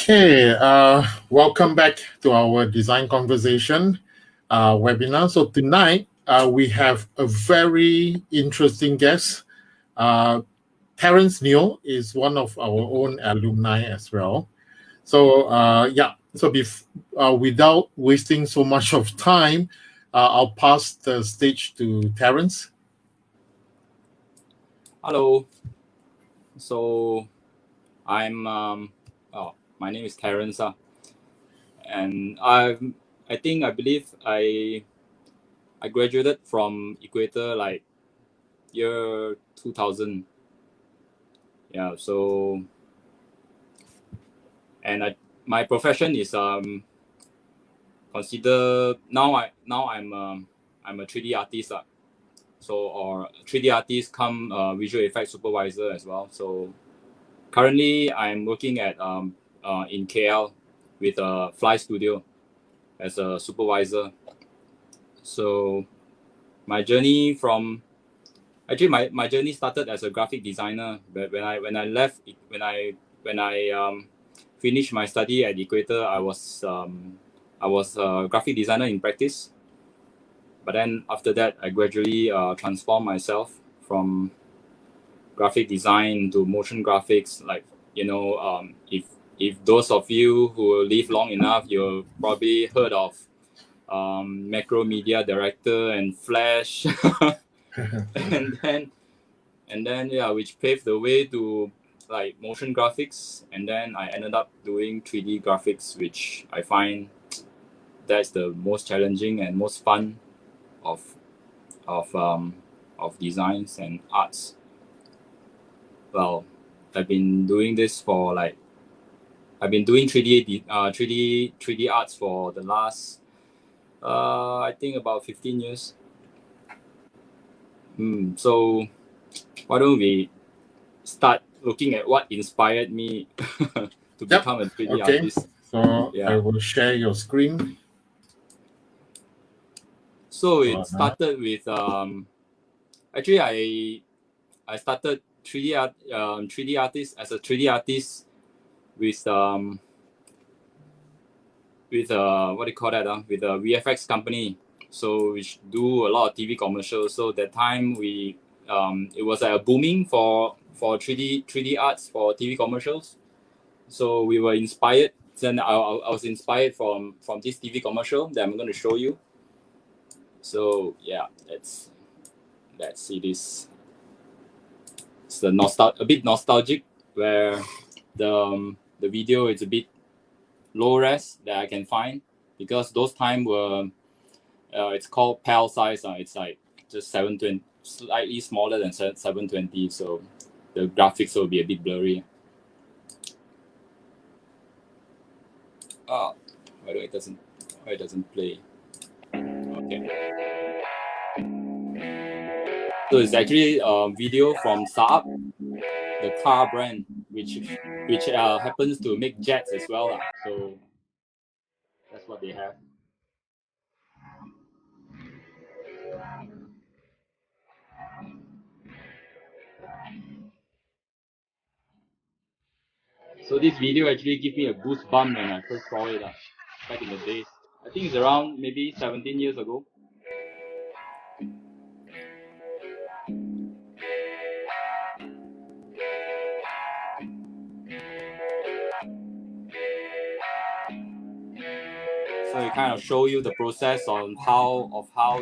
Okay, welcome back to our design conversation webinar. So tonight we have a very interesting guest. Terence Neil is one of our own alumni as well. So without wasting so much of time, I'll pass the stage to Terence. Hello. So I'm my name is Terence, and I believe I graduated from Equator like year 2000. Yeah. So and my profession is consider now I'm a 3D artist. Or 3D artist come visual effects supervisor as well. So currently I'm working at in KL with FlyStudio as a supervisor. So my journey my journey started as a graphic designer, but when I finished my study at Equator, I was a graphic designer in practice. But then after that, I gradually transformed myself from graphic design to motion graphics. Like, if those of you who live long enough, you've probably heard of Macro Media Director and Flash, and then which paved the way to like motion graphics. And then I ended up doing 3D graphics, which I find that's the most challenging and most fun of designs and arts. Well, I've been doing this for I've been doing 3D arts for the last I think about 15 years. So why don't we start looking at what inspired me to become a 3D artist? So I will share your screen. So it started with actually I started 3D artist as a 3D artist with what do you call that? With a VFX company. So we do a lot of TV commercials. So that time it was booming for 3D arts for TV commercials. So we were inspired. Then I was inspired from this TV commercial that I'm going to show you. So yeah, let's see this. It's a bit nostalgic, where the video is a bit low res that I can find, because those time were it's called PAL size. It's like just 720, slightly smaller than 720. So the graphics will be a bit blurry. Why it doesn't play? Okay. So it's actually a video from Saab, the car brand, which happens to make jets as well. So that's what they have. So this video actually gave me a goosebump when I first saw it back in the days. I think it's around maybe 17 years ago. So it kind of show you the process on how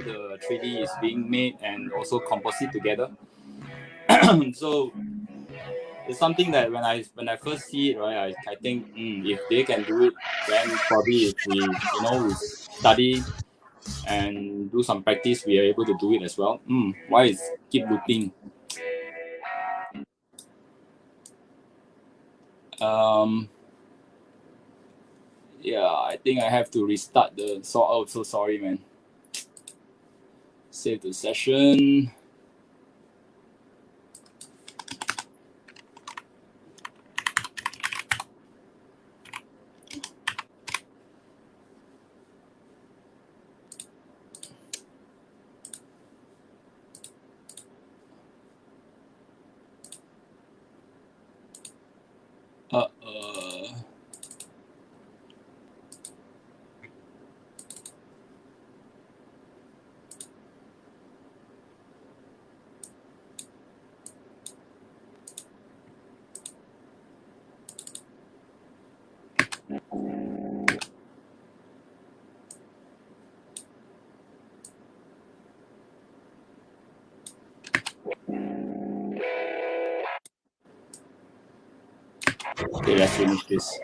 the 3D is being made and also composite together. So it's something that when I first see it, right, I think if they can do it, then probably if we study and do some practice, we are able to do it as well. Why is keep looping? Yeah, I think I have to restart the. So sorry, man. Save the session. Okay, let's finish this.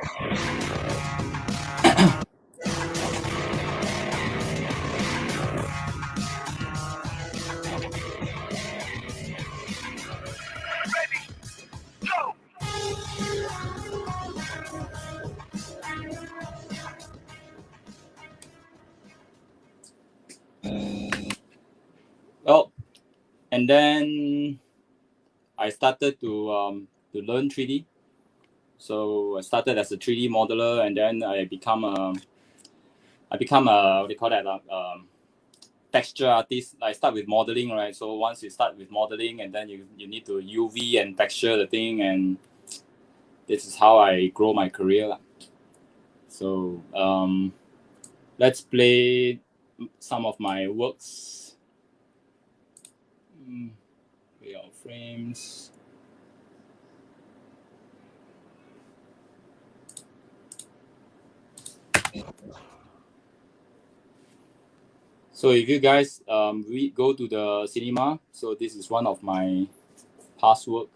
Well, and then I started to learn 3D. So I started as a 3D modeler, and then I become a what do you call that? Texture artist. I start with modeling, right? So once you start with modeling, and then you need to UV and texture the thing, and this is how I grow my career. So let's play some of my works. Real frames. So if you guys we go to the cinema, so this is one of my past work.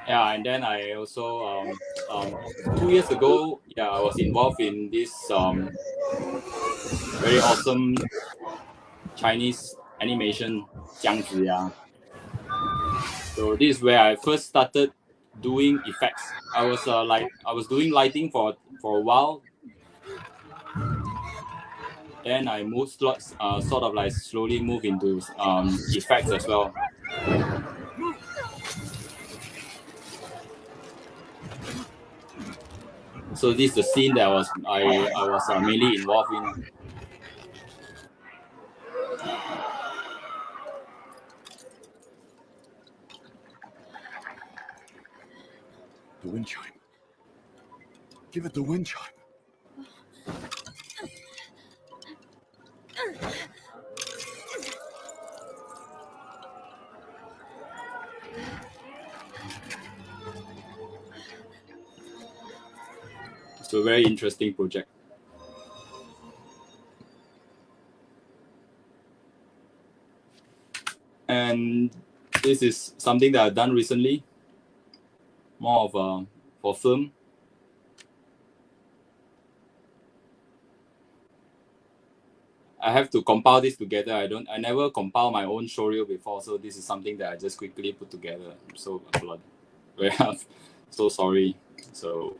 Yeah, and then I also 2 years ago, yeah, I was involved in this very awesome Chinese animation, 姜子牙. So this is where I first started doing effects. I was doing lighting for a while. Then I moved sort of like slowly move into effects as well. So this is the scene that I was mainly involved in. The wind chime. Give it the wind chime. It's a very interesting project. And this is something that I've done recently, more of for film. I have to compile this together. I never compile my own showreel before, so this is something that I just quickly put together. I'm so so sorry. So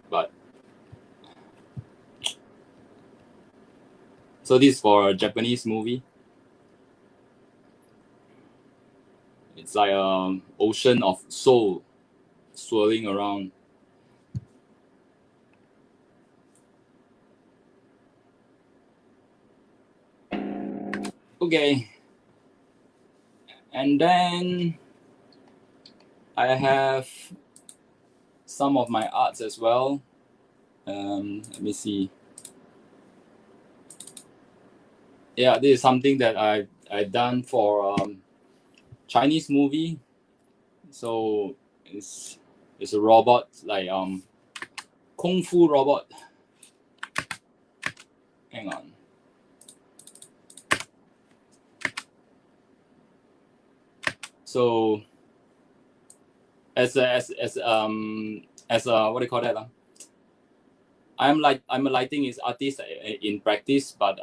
this is for a Japanese movie. It's like an ocean of soul swirling around. Okay. And then I have some of my arts as well. Let me see. Yeah, this is something that I done for Chinese movie. So it's a robot, like kung fu robot. Hang on. So as a what do you call that? I'm a lighting artist in practice, but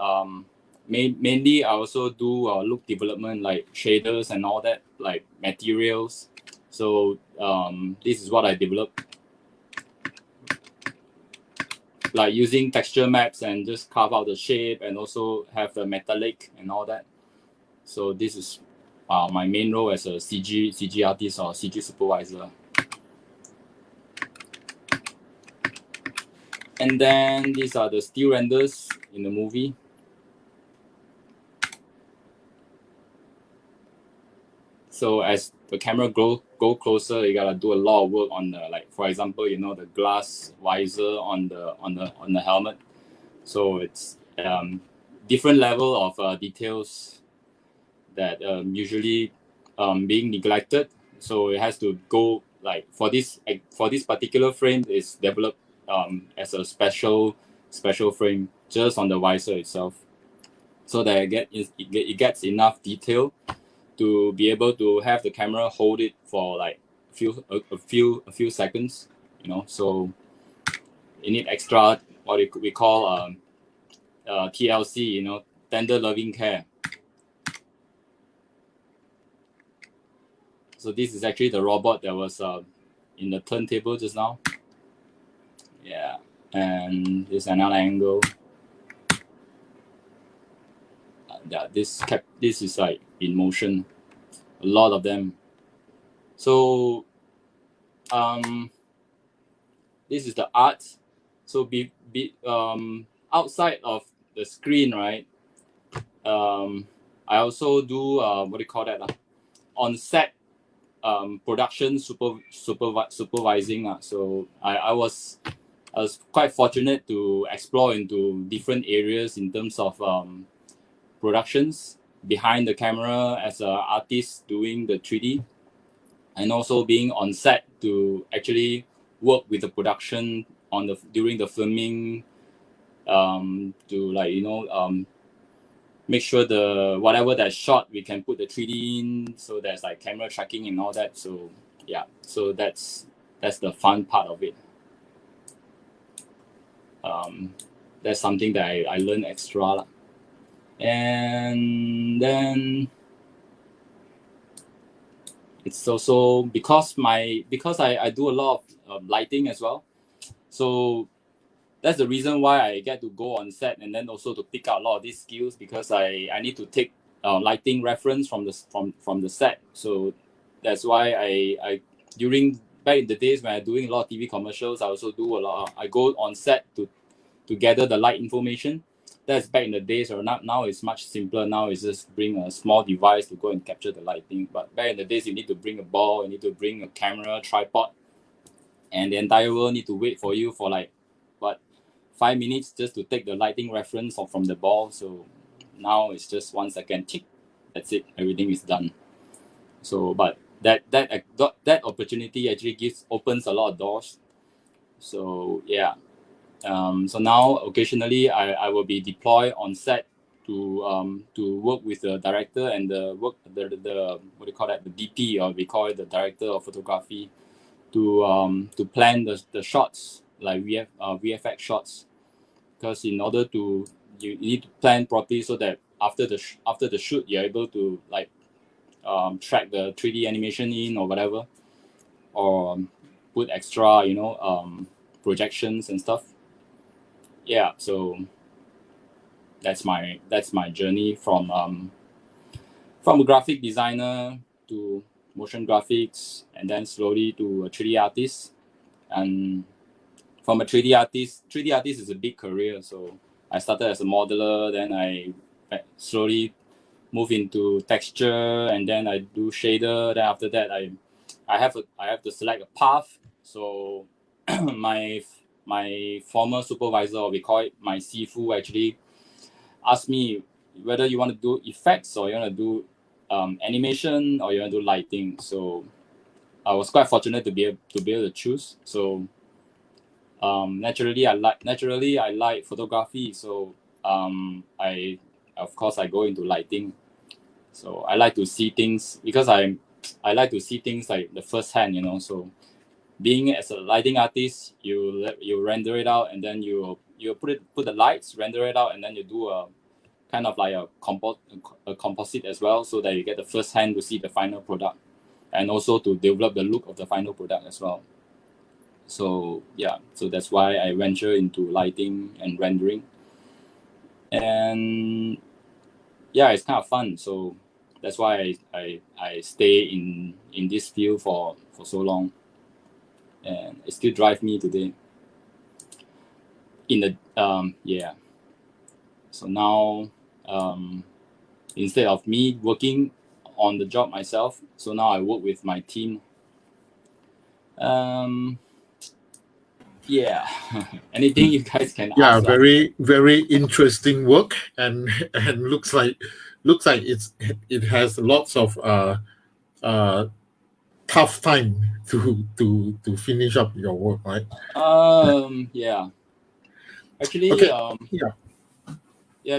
mainly I also do look development, like shaders and all that, like materials. So this is what I develop, like using texture maps and just carve out the shape and also have the metallic and all that. So this is my main role as a CG artist or CG supervisor. And then these are the still renders in the movie. So as the camera go closer, you gotta do a lot of work on the, like, for example, you know, the glass visor on the helmet. So it's different level of details that usually being neglected. So it has to go, like, for this particular frame is developed as a special frame just on the visor itself, so that it gets enough detail to be able to have the camera hold it for like a few seconds, you know. So you need extra what we call TLC, you know, tender loving care. So this is actually the robot that was in the turntable just now. Yeah, and this another angle. Yeah, this is like in motion, a lot of them. So this is the art. So outside of the screen, right? I also do what do you call that? On set production supervising. So I was quite fortunate to explore into different areas in terms of productions behind the camera as an artist doing the 3D, and also being on set to actually work with the production during the filming, to, like, you know, make sure the whatever that's shot we can put the 3D in, so there's like camera tracking and all that. So yeah, so that's the fun part of it. That's something that I learned extra. And then it's also because I do a lot of lighting as well. So that's the reason why I get to go on set, and then also to pick out a lot of these skills, because I need to take lighting reference from the set. So that's why I during back in the days when I'm doing a lot of TV commercials, I also do I go on set to gather the light information. That's back in the days, or now it's much simpler. Now it's just bring a small device to go and capture the lighting. But back in the days, you need to bring a ball, you need to bring a camera, tripod, and the entire world need to wait for you for like 5 minutes just to take the lighting reference from the ball. So now it's just 1 second, tick, that's it, everything is done. So but that opportunity actually opens a lot of doors. So yeah, so now occasionally I will be deployed on set to work with the director and the what do you call that, the DP, or we call it the director of photography, to plan the shots, like VFX shots, because in order to you need to plan properly, so that after the shoot you're able to, like, track the 3D animation in or whatever, or put extra, you know, projections and stuff. Yeah, so that's my journey from a graphic designer to motion graphics, and then slowly to a 3D artist. And from a 3D artist is a big career. So I started as a modeler, then I slowly move into texture, and then I do shader. Then after that, I have to select a path. So my former supervisor, or we call it my Sifu, actually asked me whether you want to do effects or you want to do animation or you want to do lighting. So I was quite fortunate to be able to choose. So naturally I like photography. So I go into lighting. So I like to see things because I like to see things like the first hand, you know. So being as a lighting artist, you render it out and then you put the lights, render it out, and then you do a kind of like a composite as well, so that you get the first hand to see the final product, and also to develop the look of the final product as well. So yeah, so that's why I venture into lighting and rendering, and yeah, it's kind of fun. So that's why I stay in this field for so long, and it still drives me today. Yeah. So now, instead of me working on the job myself, so now I work with my team. Yeah. Anything you guys can Yeah, ask? very very interesting work, and and looks like it has lots of tough time to finish up your work, right? Yeah. Actually, Okay. Yeah.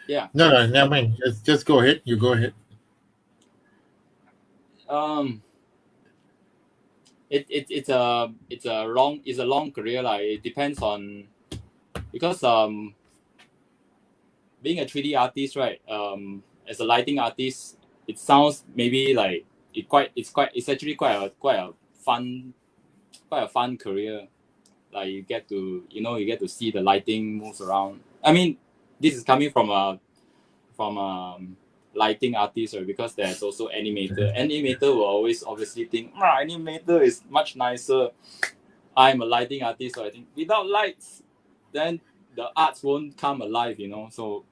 yeah, No, never mind. Just go ahead. You go ahead. It's a long career. Like, it depends on, because being a 3D artist, right? As a lighting artist, it sounds maybe like it's actually quite a fun career. Like, you get to see the lighting moves around. I mean, this is coming from a lighting artist, right? Because there's also animator. Animator will always obviously think, animator is much nicer. I'm a lighting artist, so I think without lights, then the arts won't come alive, you know. So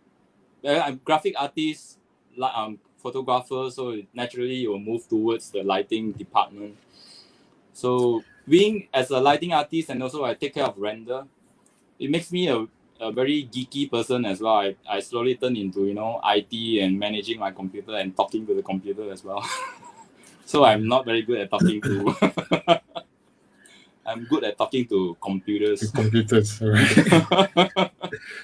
I'm graphic artist, photographer, so naturally you will move towards the lighting department. So being as a lighting artist, and also I take care of render, it makes me a very geeky person as well. I slowly turn into, IT and managing my computer and talking to the computer as well. So I'm not very good at talking to I'm good at talking to computers. The computers, right?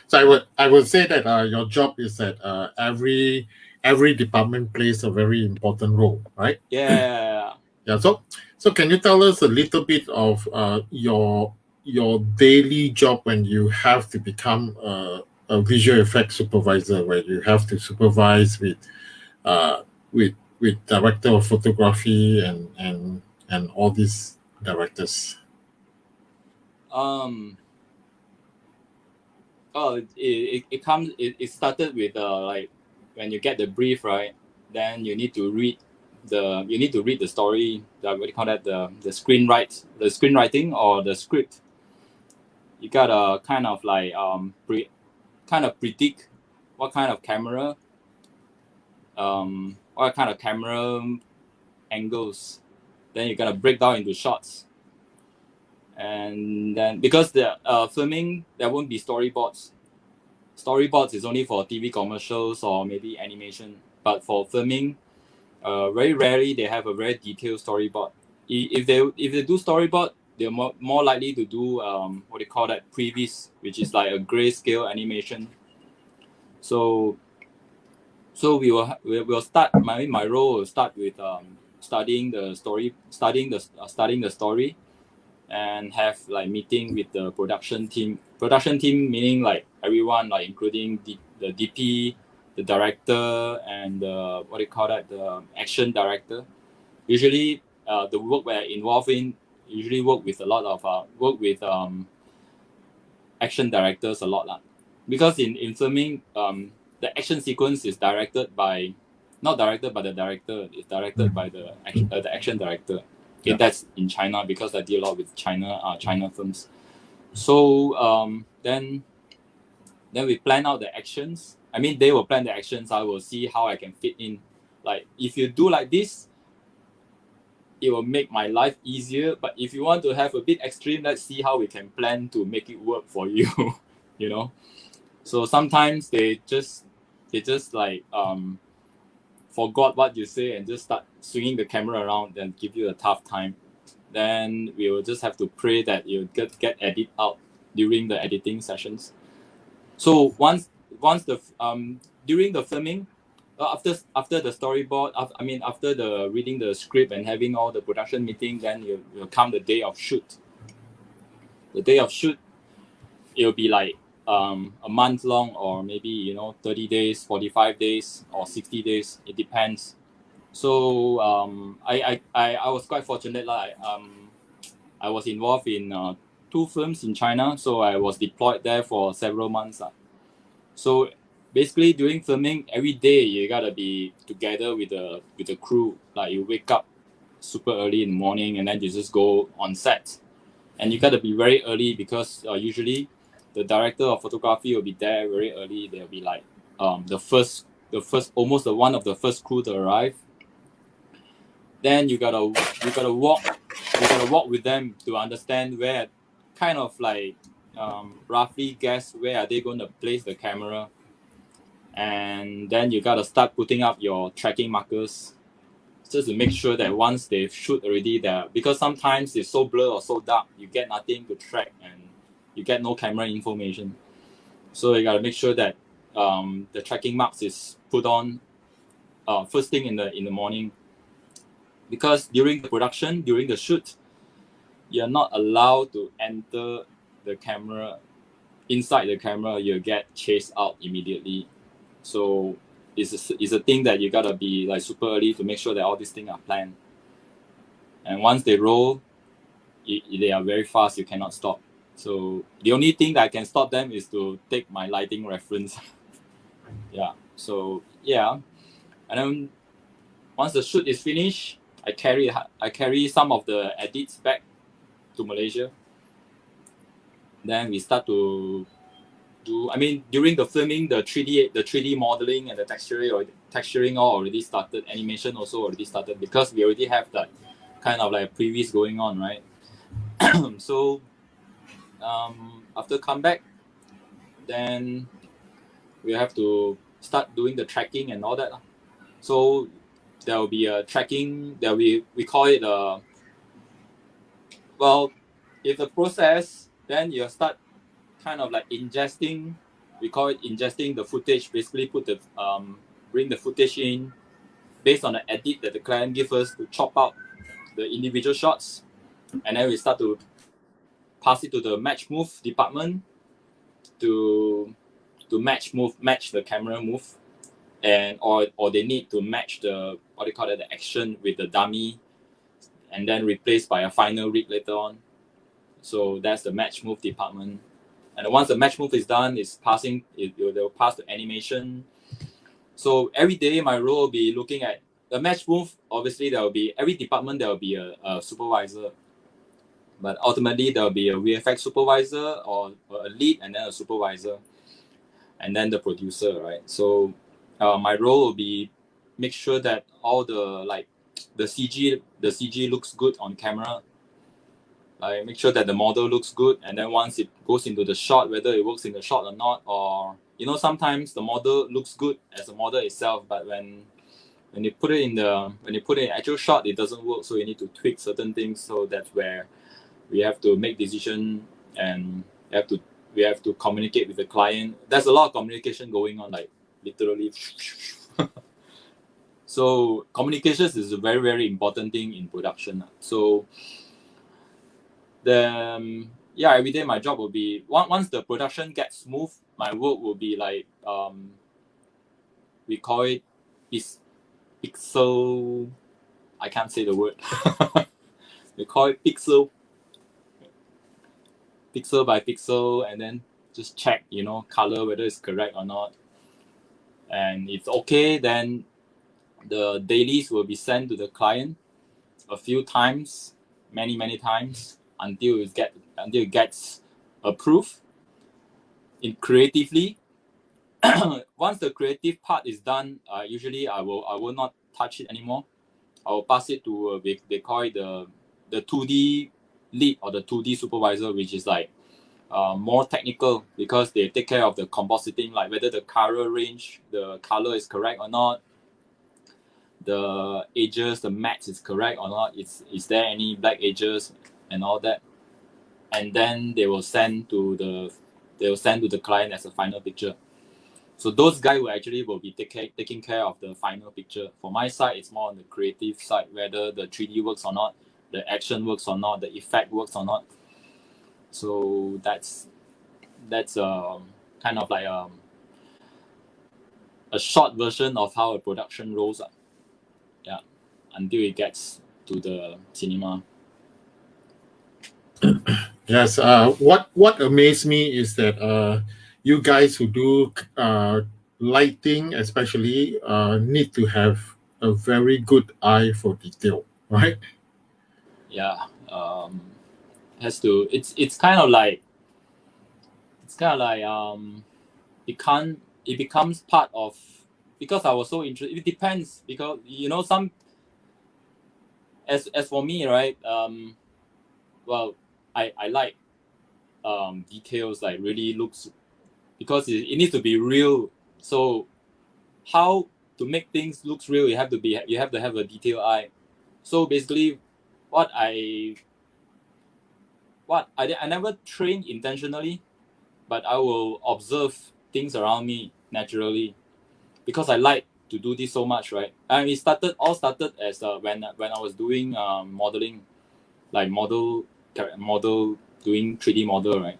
So I would say that your job is that every department plays a very important role, right? Yeah. Yeah. So can you tell us a little bit of your daily job when you have to become a visual effects supervisor, where you have to supervise uh, with director of photography and all these directors? It started with like, when you get the brief, right, then you need to read the story, what do you call that, the screenwriting or the script. You gotta kind of like predict what kind of camera angles, then you gotta break down into shots. And then, because the filming, there won't be storyboards. Storyboards is only for TV commercials or maybe animation. But for filming, very rarely they have a very detailed storyboard. If they do storyboard, they're more likely to do what they call that, previs, which is like a grayscale animation. So we'll start. My role will start with studying the story, and have like meeting with the production team. Production team meaning like everyone, like including the DP, the director, and what do you call that, the action director. Usually, the work we're involved in usually work with a lot of action directors a lot, because in filming, the action sequence is not directed by the director. It's directed by the action director. Yeah. That's in China, because I deal a lot with China films. So then we plan out the actions. I mean, they will plan the actions. I will see how I can fit in. Like, if you do like this, it will make my life easier. But if you want to have a bit extreme, let's see how we can plan to make it work for you. You know. So sometimes they just like forgot what you say and just start swinging the camera around and give you a tough time. Then we will just have to pray that you get edit out during the editing sessions. So once the during the filming, after the storyboard, after the reading the script and having all the production meeting, then you'll come the day of shoot. The day of shoot, it'll be like a month long, or maybe 30 days, 45 days, or 60 days. It depends. So I was quite fortunate. I was involved in 2 films in China, so I was deployed there for several months. So basically, during filming, every day you gotta be together with the crew. Like you wake up super early in the morning, and then you just go on set, and you gotta be very early because usually the director of photography will be there very early. They'll be like the first almost the one of the first crew to arrive. Then you gotta walk with them to understand where, kind of like roughly guess where are they going to place the camera, and then you gotta start putting up your tracking markers just to make sure that once they shoot already there, because sometimes it's so blurred or so dark, you get nothing to track and you get no camera information. So you gotta make sure that the tracking marks is put on first thing in the morning. Because during the production, during the shoot, you're not allowed to enter the camera. Inside the camera, you get chased out immediately. So it's a thing that you gotta be like super early to make sure that all these things are planned. And once they roll, they are very fast. You cannot stop. So the only thing that I can stop them is to take my lighting reference. Yeah. So yeah, and then once the shoot is finished, I carry some of the edits back to Malaysia. Then we start to do. During the filming, the 3D modeling and the texturing all already started. Animation also already started because we already have that kind of like previews going on, right? So after comeback, then we have to start doing the tracking and all that. So there will be a tracking that we call it if the process, then you start kind of like ingesting. We call it ingesting the footage. Basically, bring the footage in based on the edit that the client gives us to chop out the individual shots, and then we start to pass it to the match move department to match the camera move, and or they need to match the the action with the dummy, and then replaced by a final rig later on. So that's the match move department. And once the match move is done, they'll pass to animation. So every day my role will be looking at the match move. Obviously, every department there will be a supervisor, but ultimately there will be a VFX supervisor or a lead, and then a supervisor, and then the producer, right? So my role will be make sure that all the CG looks good on camera. Make sure that the model looks good, and then once it goes into the shot, whether it works in the shot or not, or sometimes the model looks good as a model itself, but when you put it in actual shot, it doesn't work. So you need to tweak certain things. So that's where we have to make decision, and we have to communicate with the client. There's a lot of communication going on, like literally. So communications is a very, very important thing in production. So every day my job will be once the production gets smooth, my work will be like we call it pixel. I can't say the word. We call it pixel by pixel, and then just check color whether it's correct or not, and it's okay. Then the dailies will be sent to the client a few times, many times, until it gets approved. In creatively, once the creative part is done, usually I will not touch it anymore. I'll pass it to they call it the 2D lead or the 2D supervisor, which is like more technical, because they take care of the compositing, like whether the color range, the color is correct or not, the edges, the matte is correct or not, is there any black edges and all that, and then they will send to the client as a final picture. So those guys will be taking care of the final picture. For my side, it's more on the creative side, whether the 3D works or not, the action works or not, the effect works or not. So that's kind of like a short version of how a production rolls up. Yeah, until it gets to the cinema. Yes. What amazed me is that you guys who do lighting, especially, need to have a very good eye for detail, right? Yeah, has to. It's kind of like it becomes part of, because I was so interested. It depends, because some, as for me, right? Well, I like details, like really looks, because it needs to be real. So how to make things looks real, you have to have a detail eye. So basically, I never train intentionally, but I will observe things around me naturally, because I like to do this so much, right? And it started as when I was doing modeling, like model doing 3D model, right?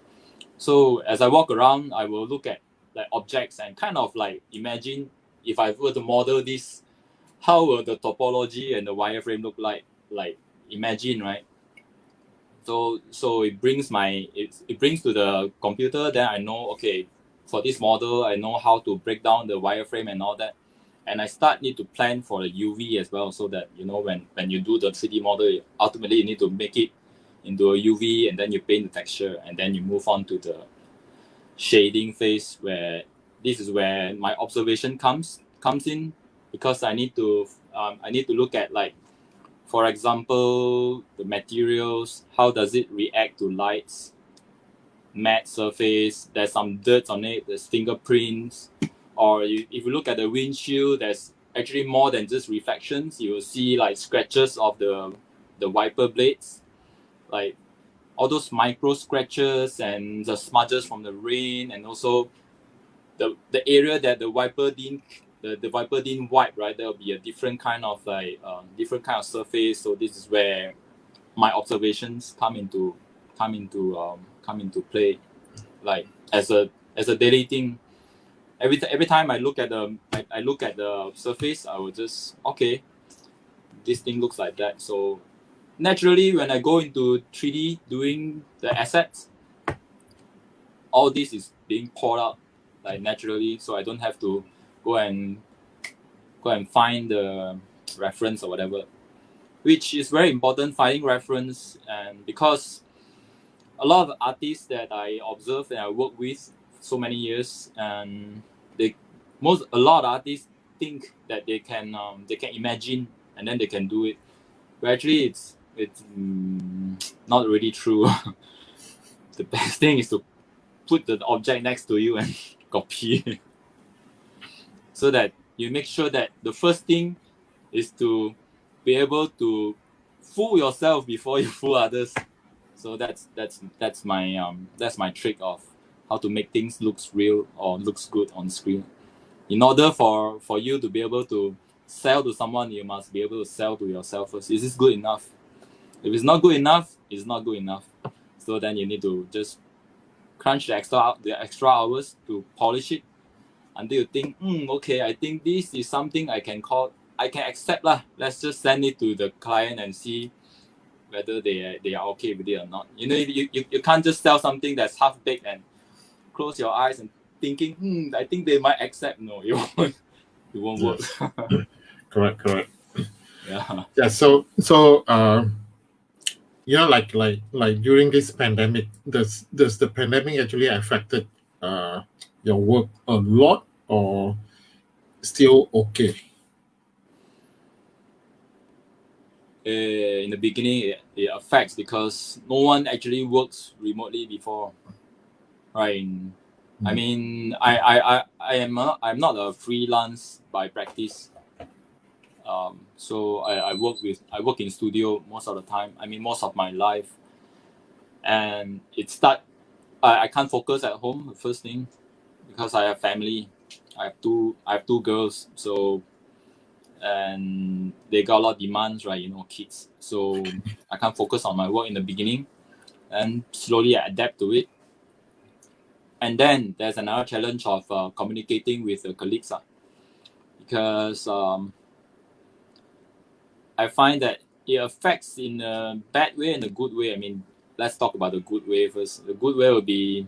So as I walk around, I will look at like objects and kind of like imagine, if I were to model this, how will the topology and the wireframe look like? Like, imagine, right? So it brings to the computer. Then I know, okay, for this model, I know how to break down the wireframe and all that. And I need to plan for the UV as well, so that when you do the 3D model, ultimately you need to make it into a UV, and then you paint the texture, and then you move on to the shading phase, where this is where my observation comes in, because I need to look at, like, for example, the materials, how does it react to lights, matte surface, there's some dirt on it, there's fingerprints, or if you look at the windshield, there's actually more than just reflections. You will see like scratches of the wiper blades, like all those micro scratches and the smudges from the rain, and also the area that the wiper didn't wipe, right? There will be a different kind of surface. So this is where my observations come into play, like as a daily thing. Every time I look at the surface, I will just, okay, this thing looks like that. So naturally, when I go into 3D doing the assets, all this is being poured out like naturally, so I don't have to go and find the reference or whatever, which is very important, finding reference. And because a lot of artists that I observe and I work with so many years, and a lot of artists think that they can imagine and then they can do it, but actually it's not really true. The best thing is to put the object next to you and copy, so that you make sure that the first thing is to be able to fool yourself before you fool others. So that's my trick of how to make things looks real or looks good on screen. In order for you to be able to sell to someone, you must be able to sell to yourself first. Is this good enough? If it's not good enough, it's not good enough. So then you need to just crunch the extra hours to polish it until you think, okay, I think this is something I can accept lah. Let's just send it to the client and see whether they are okay with it or not. You can't just sell something that's half baked and close your eyes and thinking, I think they might accept. No, it won't work. Correct. Yeah. Yeah. So like during this pandemic, does the pandemic actually affected your work a lot, or still okay? in the beginning it affects because no one actually works remotely before, right? I mean, I'm not a freelance by practice. So I work in studio most of the time. I mean, most of my life, and I can't focus at home. The first thing, because I have family. I have two girls, so and they got a lot of demands, right? Kids. So I can't focus on my work in the beginning, and slowly I adapt to it. And then there's another challenge of communicating with the colleagues, because I find that it affects in a bad way and a good way. I mean, let's talk about the good way first. The good way will be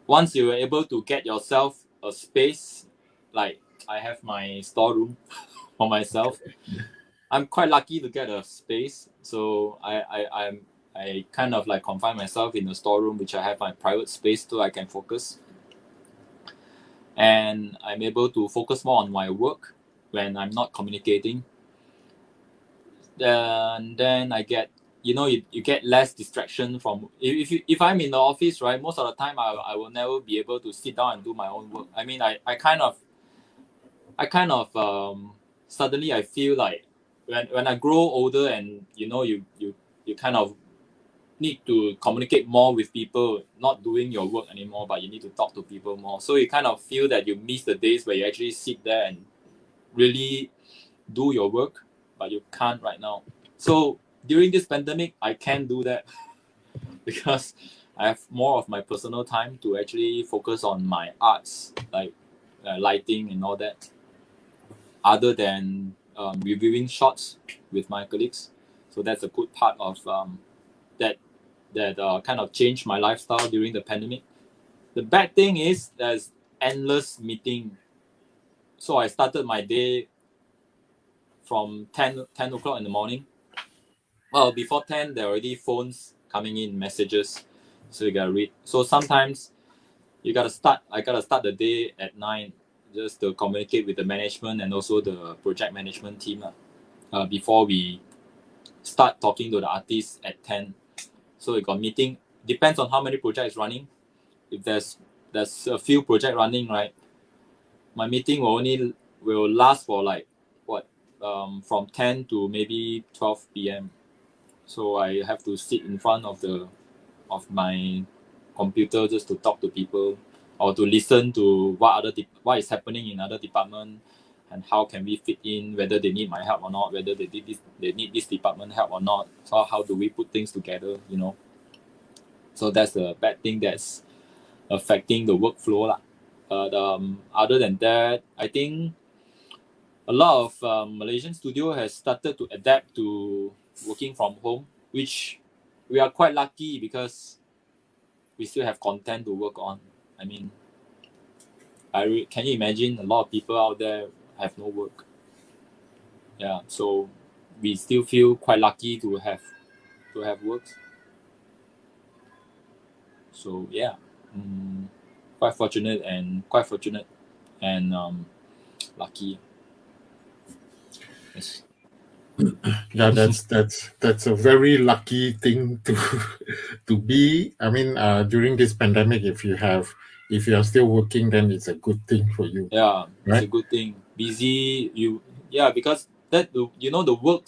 once you are able to get yourself a space, like I have my storeroom for myself. I'm quite lucky to get a space, so I kind of like confine myself in the storeroom, which I have my private space so I can focus, and I'm able to focus more on my work when I'm not communicating. And then I get you get less distraction from if I'm in the office, right? Most of the time I will never be able to sit down and do my own work. I mean, I kind of suddenly I feel like when I grow older and you kind of need to communicate more with people, not doing your work anymore, but you need to talk to people more. So you kind of feel that you miss the days where you actually sit there and really do your work, but you can't right now. So during this pandemic, I can do that because I have more of my personal time to actually focus on my arts, like lighting and all that, other than reviewing shots with my colleagues. So that's a good part of that kind of changed my lifestyle during the pandemic. The bad thing is there's endless meeting. So I started my day from 10 o'clock in the morning. Well, before 10, there are already phones coming in, messages. So you gotta read. So sometimes I gotta start the day at 9 just to communicate with the management and also the project management team before we start talking to the artists at 10. So we got meeting. Depends on how many projects running. If there's a few project running, right, my meeting will last for like from 10 to maybe 12 p.m. So I have to sit in front of my computer just to talk to people or to listen to what is happening in other department and how can we fit in, whether they need my help or not, whether they need this department help or not. So how do we put things together, So that's the bad thing that's affecting the workflow lah. But other than that, I think a lot of Malaysian studio has started to adapt to working from home, which we are quite lucky because we still have content to work on. I mean, can you imagine a lot of people out there have no work? Yeah, so we still feel quite lucky to have work. So yeah, quite fortunate and lucky. Yes. Yeah, that's a very lucky thing to to be. I mean, during this pandemic, if you are still working, then it's a good thing for you. Yeah, it's a right? good thing. Busy, because the work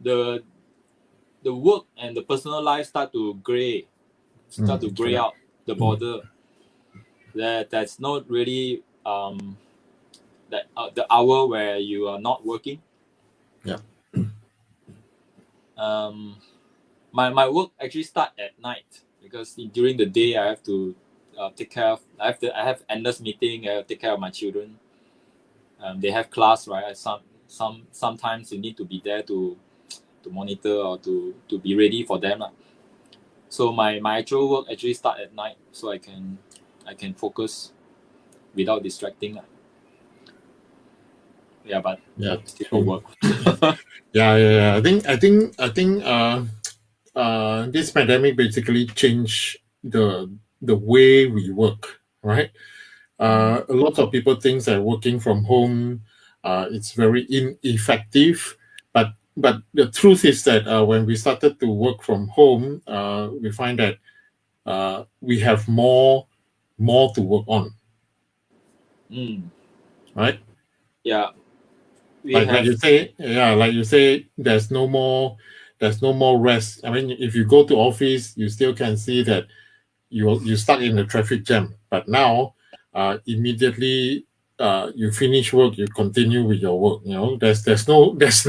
the work and the personal life start to gray Correct. out the border. That's not really the hour where you are not working. Yeah. My work actually start at night because during the day I have to take care of. I have endless meeting. I have to take care of my children. They have class, right? Sometimes you need to be there to monitor or to be ready for them lah. So my actual work actually start at night, so I can focus without distracting lah. Yeah, but Yeah. still work. Yeah. I think this pandemic basically changed the way we work, right? A lot of people think that working from home it's very ineffective, but the truth is that when we started to work from home, we find that we have more to work on, right? Yeah, we Like have. you say, yeah, like you say, there's no more rest. I mean, if you go to office, you still can see that you stuck in the traffic jam. But now, immediately you finish work, you continue with your work. You know, there's no there's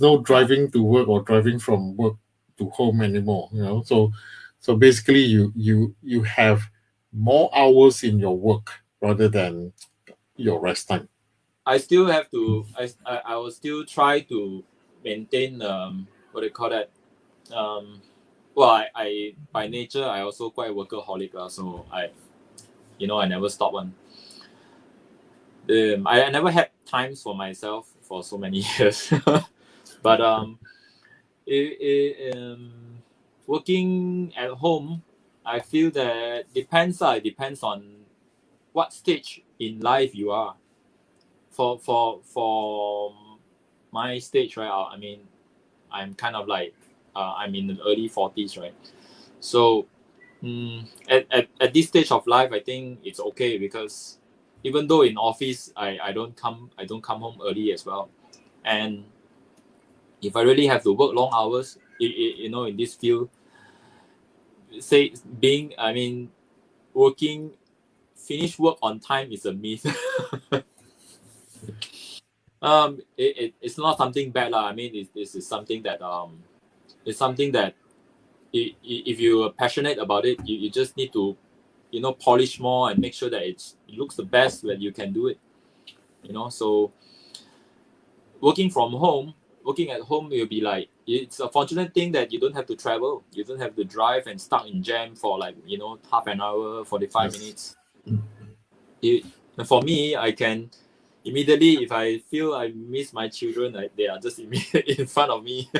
no driving to work or driving from work to home anymore. You know, so basically, you have more hours in your work rather than your rest time. I still have to. I will still try to maintain what do you call that. Well, I by nature I also quite workaholic so I never stop one. I never had times for myself for so many years, but working at home, I feel that depends. It depends on what stage in life you are. For my stage, right? I mean, I'm kind of like I'm in the early 40s, right? So at this stage of life, I think it's okay because even though in office I don't come home early as well, and if I really have to work long hours, in this field, say working finish work on time is a myth. It's not something bad lah. I mean, this is something that it's something that if you're passionate about it, you just need to polish more and make sure that it looks the best when you can do it. So working at home will be like, it's a fortunate thing that you don't have to travel, you don't have to drive and stuck in jam for like half an hour, 45 minutes. For me, I can immediately, if I feel I miss my children, they are just in front of me.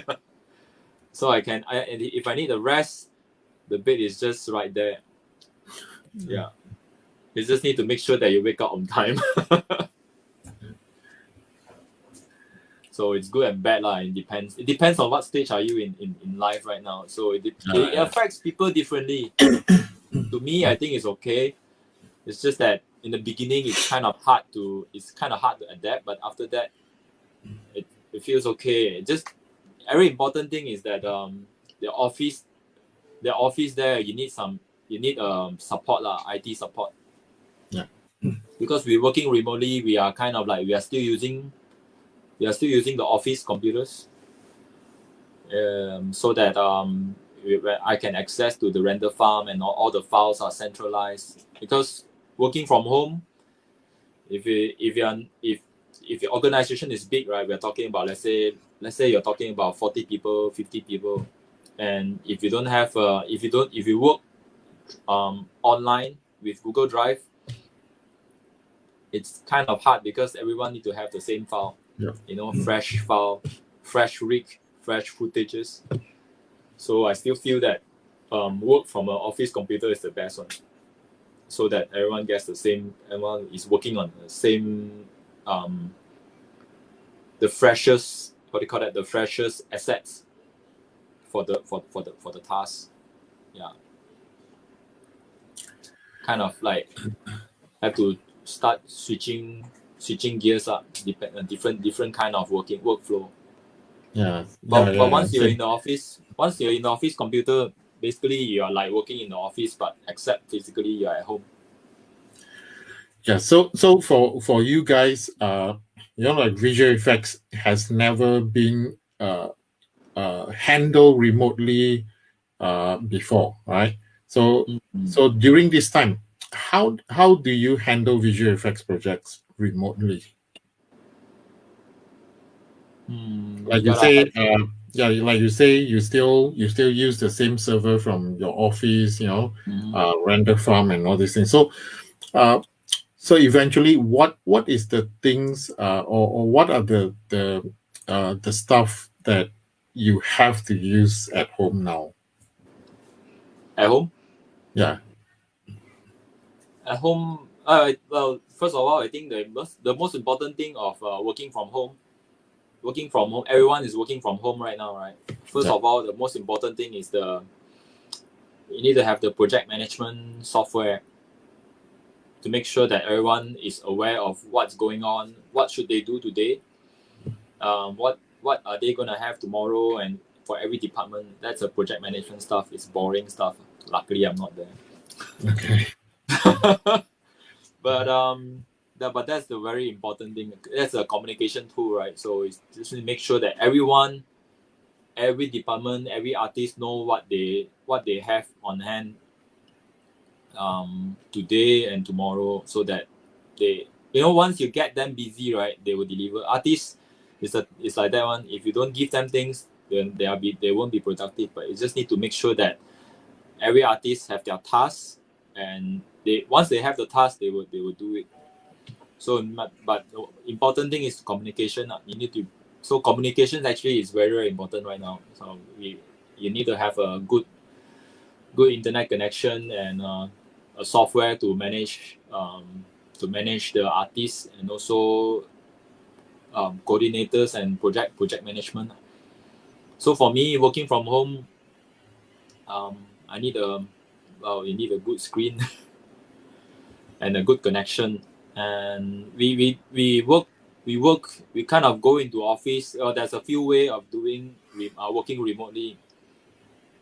So and if I need a rest, the bed is just right there. Yeah, you just need to make sure that you wake up on time. So it's good and bad lah. It depends on what stage are you in life right now. So it affects people differently. To me, I think it's okay. It's just that in the beginning it's kind of hard to adapt, but after that it feels okay. Just very important thing is that the office there, you need support lah, IT support. Yeah. Because we're working remotely, we are kind of like we are still using the office computers, so that I can access to the render farm and all the files are centralized. Because working from home, if your organization is big, right? We're talking about, let's say you're talking about 40 people, 50 people, and if you work online with Google Drive, it's kind of hard because everyone need to have the same file. Yeah. Fresh file, fresh rig, fresh footages. So I still feel that work from an office computer is the best one, so that everyone is working on the same the freshest, what do you call that, the freshest assets for the task. Yeah, kind of like have to start switching gears up, different kind of workflow. Yeah. But once you're in the office computer, basically you are like working in the office, but except physically you're at home. Yeah. So for you guys, like visual effects has never been handled remotely before, right? So so during this time, how do you handle visual effects projects remotely? Like you say, like you say, you still use the same server from your office, render farm and all these things. So, so eventually, what is the things, or what are the stuff that you have to use at home now? At home? Yeah. At home, well, first of all, I think the most important thing of working from home, working from home. Everyone is working from home right now, right? First of all, the most important thing is you need to have the project management software to make sure that everyone is aware of what's going on, what should they do today, what are they gonna have tomorrow, and for every department. That's a project management stuff. It's boring stuff. Luckily, I'm not there. Okay. But that's the very important thing. That's a communication tool, right? So it's just to make sure that everyone, every department, every artist know what they have on hand today and tomorrow, so that they, once you get them busy, right, they will deliver. Artists it's like that one. If you don't give them things, then they won't be productive. But you just need to make sure that every artist have their tasks, and once they have the task, they will do it. So, but the important thing is communication. You need to. So communication actually is very, very important right now. So you need to have a good internet connection and a software to manage the artists, and also coordinators and project management. So for me, working from home, you need a good screen and a good connection. And we kind of go into office. There's a few way of doing working remotely.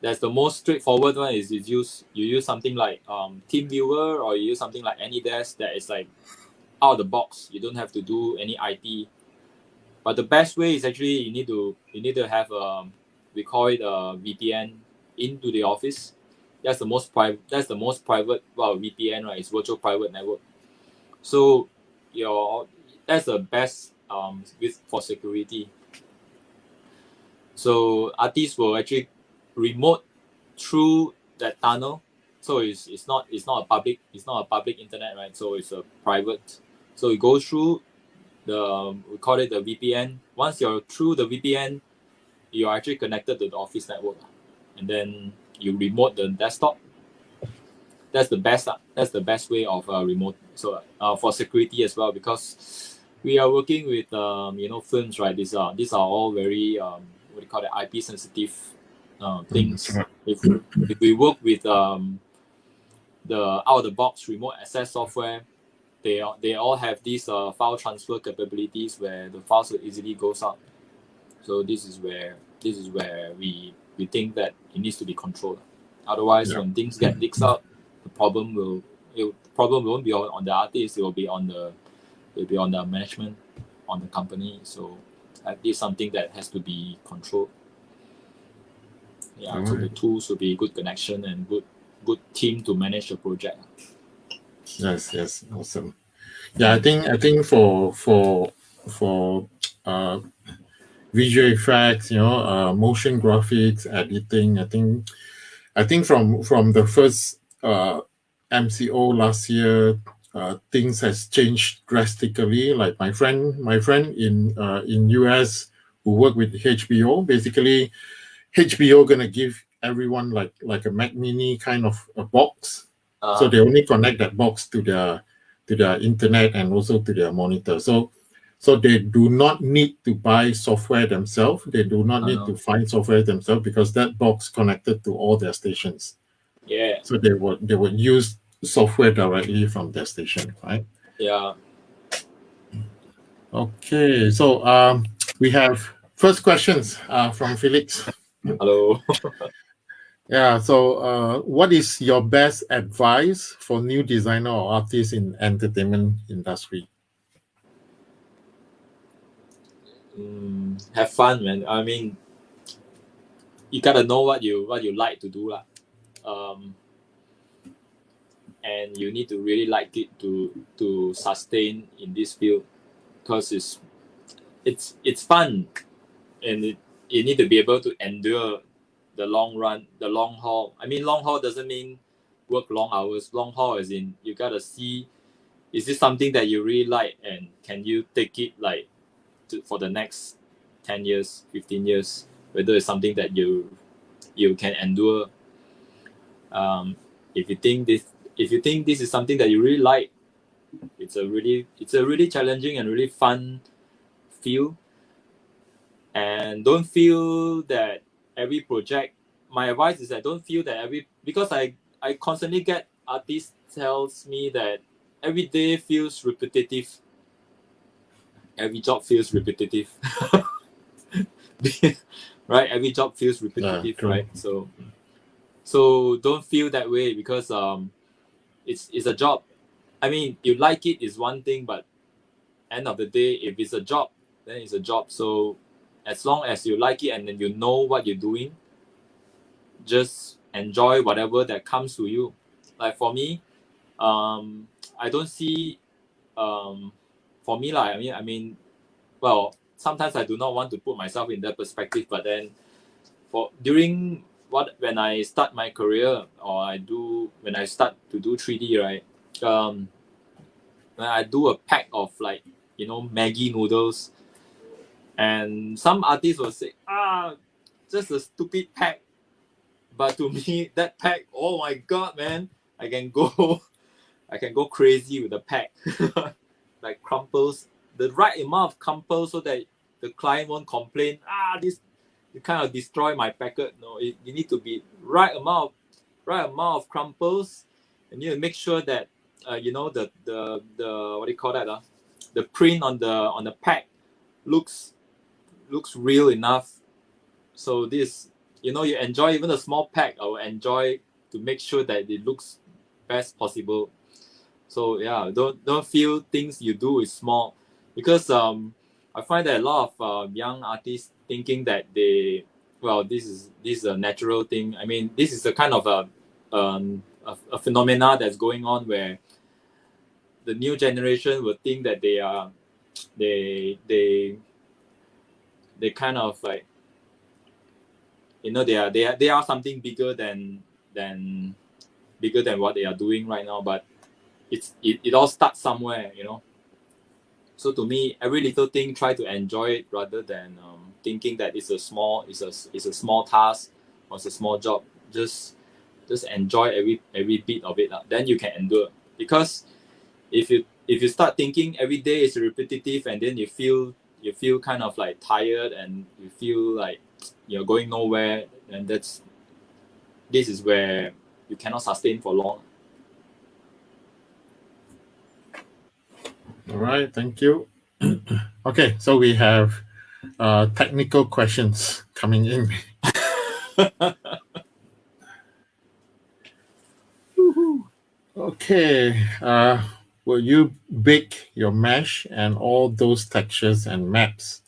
That's the most straightforward one. Is you use something like TeamViewer, or you use something like AnyDesk that is like out of the box. You don't have to do any IT. But the best way is actually you need to have we call it a VPN into the office. That's the most private. VPN, right? It's virtual private network. So that's the best for security. So artists will actually remote through that tunnel. So it's not a public internet, right? So it's a private. So it goes through we call it the VPN. Once you're through the VPN, you're actually connected to the office network, and then you remote the desktop. That's the best way of remote. So for security as well, because we are working with films, right? These are all very what do you call it, IP sensitive things. If we work with the out of the box remote access software, they all have these file transfer capabilities where the files will easily goes out. So this is where we think that it needs to be controlled. Otherwise, when things get leaked out, the problem won't be on the artist. It will be on the management, on the company. So this is something that has to be controlled. Yeah. So the tools will be good connection and good team to manage the project. Yes, awesome. Yeah, I think for visual effects, motion graphics, editing, I think from the first MCO last year, things has changed drastically. Like my friend in US who work with HBO, basically HBO gonna give everyone like a Mac Mini kind of a box. So they only connect that box to their internet and also to their monitor. So they do not need to buy software themselves. They do not need to find software themselves, because that box connected to all their stations. Yeah. So they would use software directly from their station, right? Yeah. Okay. So we have first questions from Felix. Hello. Yeah. So what is your best advice for new designer or artists in entertainment industry? Have fun, man. I mean, you gotta know what you like to do, and you need to really like it to sustain in this field, because it's fun, and you need to be able to endure the long run, the long haul. I mean, long haul doesn't mean work long hours. Long haul as in you gotta see, is this something that you really like, and can you take it for the next 10 years, 15 years, whether it's something that you can endure. If you think this is something that you really like, it's a really challenging and really fun field. and don't feel that every project. My advice is that don't feel that because I constantly get artists tells me that every day feels repetitive. Every job feels repetitive. Right? Every job feels repetitive, true. right? So don't feel that way, because it's a job. I mean, you like it is one thing, but end of the day, if it's a job, then it's a job. So as long as you like it and then you know what you're doing, just enjoy whatever that comes to you. Like for me, I don't see for me like well, sometimes I do not want to put myself in that perspective, but then when I start my career, or when I start to do 3D, right? When I do a pack of like Maggi noodles, and some artists will say, just a stupid pack, but to me that pack, oh my god, man, I can go crazy with the pack. Like crumples, the right amount of crumples so that the client won't complain. This you kind of destroy my packet. No, you need to be right amount of crumples, and you need to make sure that the what do you call that? The print on the pack looks real enough. So this, you enjoy even a small pack. I will enjoy to make sure that it looks best possible. So yeah, don't feel things you do is small, because I find that a lot of young artists thinking that this is a natural thing. I mean, this is a kind of a phenomena that's going on, where the new generation will think that they kind of like they are something bigger than what they are doing right now, but it all starts somewhere. So to me, every little thing, try to enjoy it rather than thinking that it's a small task or it's a small job. Just enjoy every bit of it. Then you can endure. Because if you start thinking every day is repetitive, and then you feel kind of like tired, and you feel like you're going nowhere, and this is where you cannot sustain for long. All right, thank you. Okay, so we have technical questions coming in. Okay, will you bake your mesh and all those textures and maps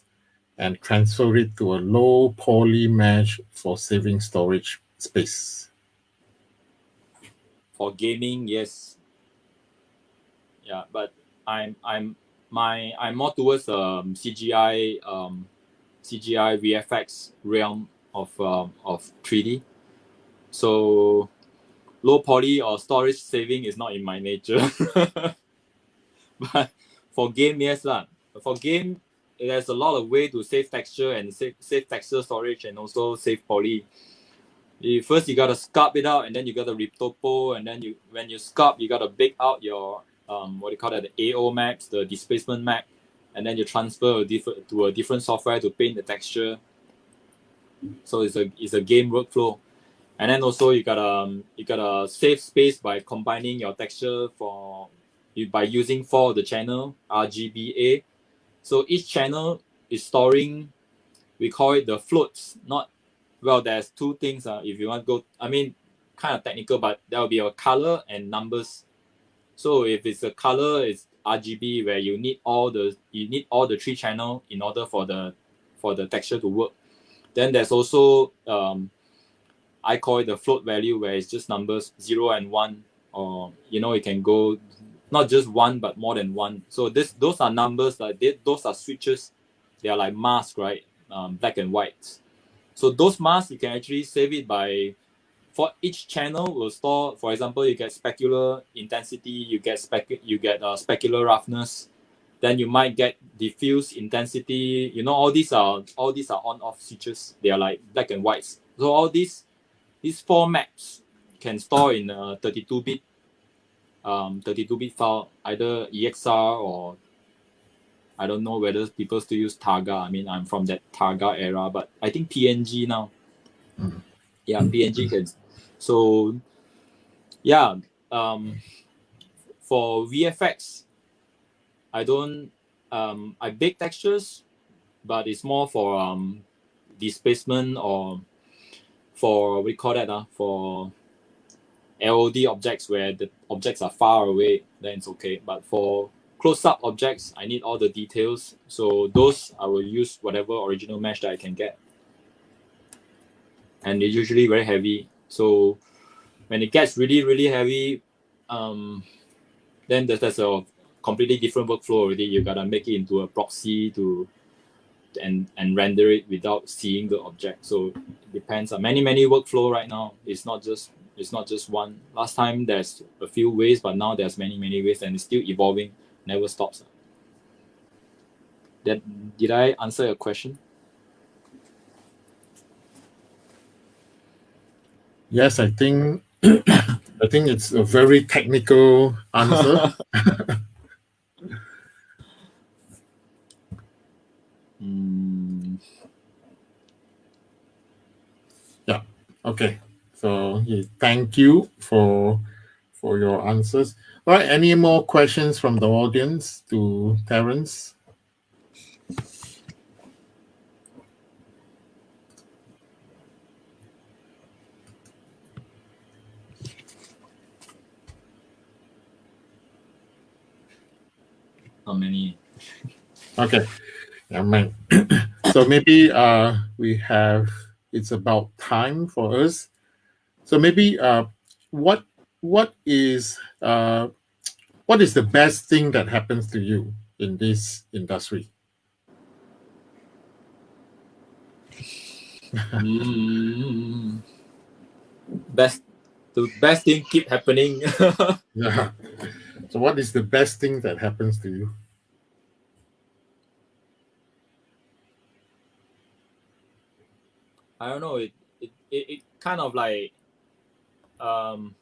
and transfer it to a low poly mesh for saving storage space? For gaming, yes. Yeah, but I'm more towards CGI VFX realm of 3D. So low poly or storage saving is not in my nature. But for game, yes lah. For game, there's a lot of way to save texture and save texture storage, and also save poly. First you gotta sculpt it out, and then you gotta retopo, and then when you sculpt, you gotta bake out your what do you call that, the AO maps, the displacement map, and then you transfer to a different software to paint the texture. So it's a game workflow. And then also you gotta save space by combining your texture by using 4 of the channel RGBA. So each channel is storing, we call it the floats. There's 2 things. If you want to go, I mean, kind of technical, but there will be a color and numbers. So if it's a color, it's RGB, where you need all the 3 channel in order for the texture to work. Then there's also I call it the float value, where it's just numbers 0 and 1, or it can go not just 1 but more than 1. So those are numbers, those are switches. They are like masks, right? Black and white. So those masks, you can actually save it by, for each channel will store, for example, you get specular intensity, you get specular roughness, then you might get diffuse intensity. All these are on-off switches. They are like black and whites. So all these 4 maps can store in a 32-bit file, either EXR I don't know whether people still use Targa. I mean, I'm from that Targa era, but I think PNG now. Yeah, PNG kids. So yeah, for VFX, I don't I bake textures, but it's more for displacement or for we call that for LOD objects where the objects are far away, then it's okay. But for close-up objects, I need all the details. So those I will use whatever original mesh that I can get. And it's usually very heavy. So when it gets really, really heavy, then there's a completely different workflow already. You gotta make it into a proxy and render it without seeing the object. So it depends on many workflow right now. It's not just one. Last time there's a few ways, but now there's many ways, and it's still evolving, never stops. Did I answer your question? Yes, I think I think it's a very technical answer. Yeah. Okay. So thank you for your answers. All right. Any more questions from the audience to Terence? Not many. Okay. Yeah, man. So maybe it's about time for us. So maybe what is the best thing that happens to you in this industry? The best thing keep happening. Yeah. So what is the best thing that happens to you? I don't know. It kind of like to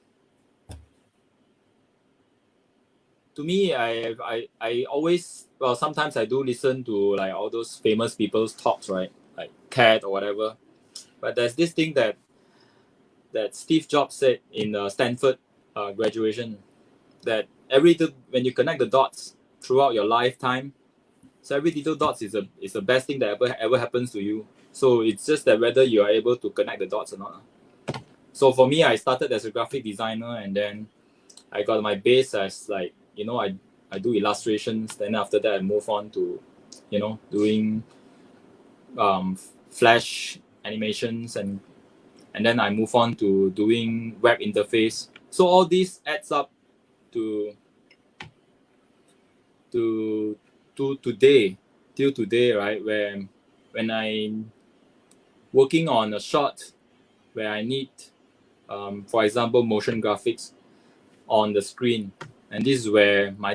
me, I always, well, sometimes I do listen to like all those famous people's talks, right? Like TED or whatever. But there's this thing that Steve Jobs said in Stanford graduation, that when you connect the dots throughout your lifetime, so every little dots is the best thing that ever happens to you. So it's just that whether you are able to connect the dots or not. So for me, I started as a graphic designer, and then I got my base as like, I do illustrations. Then after that, I move on to, doing Flash animations, and then I move on to doing web interface. So all this adds up to today, till today, right? Where when I'm working on a shot where I need, for example, motion graphics on the screen, and this is where my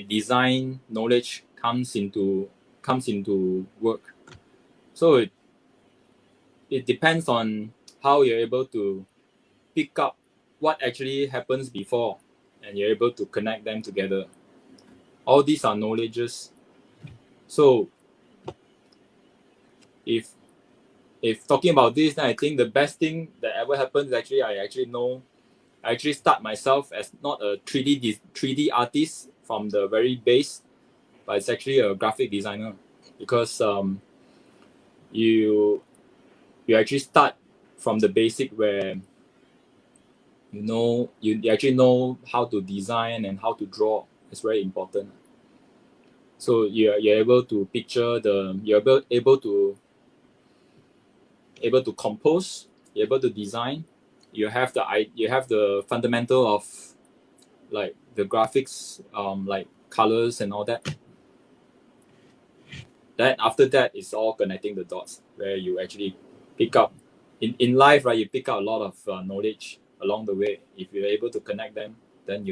design knowledge comes into work. So it depends on how you're able to pick up what actually happens before, and you're able to connect them together. All these are knowledges. So if talking about this, then I think the best thing that ever happened is I actually start myself as not a 3D artist from the very base, but it's actually a graphic designer, because you actually start from the basic where you actually know how to design and how to draw. It's very important. So you're able to picture you're able to compose, you're able to design. You have the fundamental of like the graphics, like colors and all that. Then after that, it's all connecting the dots, where you actually pick up in life, right? You pick up a lot of knowledge along the way. If you're able to connect them, then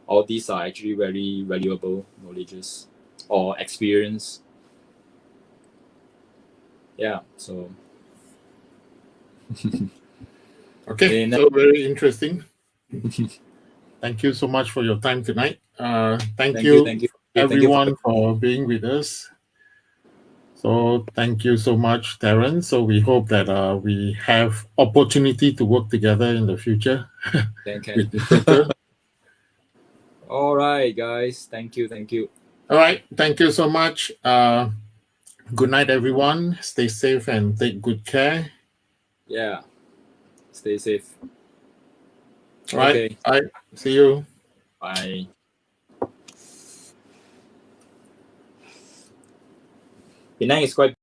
all these are actually very valuable knowledges or experience. Yeah. So. Okay, so very interesting. Thank you so much for your time tonight. Thank you. Thank you. everyone for being with us. So thank you so much, Terence. So we hope that we have opportunity to work together in the future with Equator. All right, guys. Thank you. All right. Thank you so much. Good night, everyone. Stay safe and take good care. Yeah. Stay safe. All right. Okay. All right. See you. Bye. Penang is quite